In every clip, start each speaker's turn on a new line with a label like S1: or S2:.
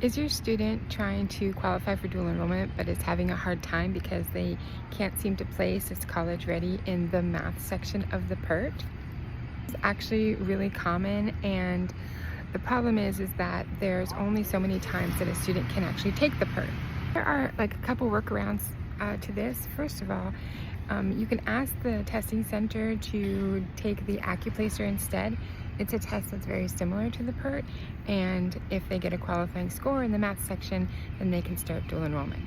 S1: Is your student trying to qualify for dual enrollment but is having a hard time because they can't seem to place as college ready in the math section of the PERT? It's actually really common, and the problem is that there's only so many times that a student can actually take the PERT. There are like a couple workarounds to this. First of all, you can ask the testing center to take the AccuPlacer instead. It's a test that's very similar to the PERT, and if they get a qualifying score in the math section, then they can start dual enrollment.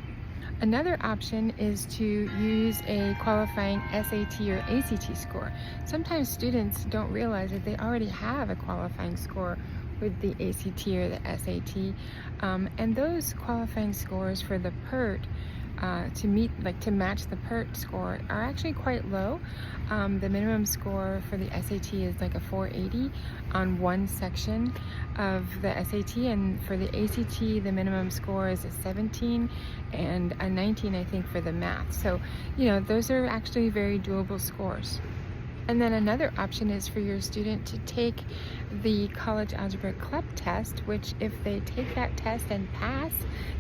S1: Another option is to use a qualifying SAT or ACT score. Sometimes students don't realize that they already have a qualifying score with the ACT or the SAT, and those qualifying scores for the PERT to match the PERT score are actually quite low. The minimum score for the SAT is like a 480 on one section of the SAT, and for the ACT the minimum score is a 17 and a 19, I think, for the math. So those are actually very doable scores. And then another option is for your student to take the college algebra CLEP test, which if they take that test and pass,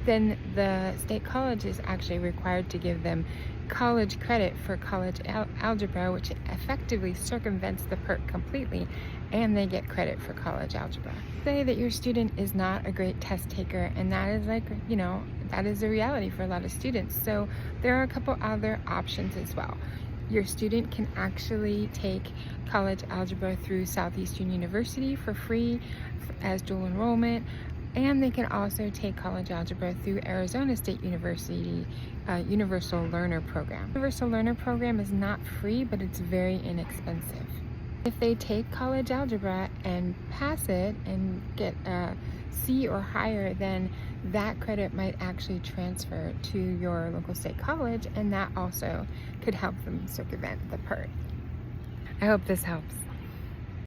S1: then the state college is actually required to give them college credit for college algebra, which effectively circumvents the PERT completely, and they get credit for college algebra. Say that your student is not a great test taker, and that is that is a reality for a lot of students. So there are a couple other options as well. Your student can actually take college algebra through Southeastern University for free as dual enrollment, and they can also take college algebra through Arizona State University Universal Learner Program. Universal Learner Program is not free, but it's very inexpensive. If they take college algebra and pass it and get a C or higher, then that credit might actually transfer to your local state college, and that also could help them circumvent the PERT. I hope this helps.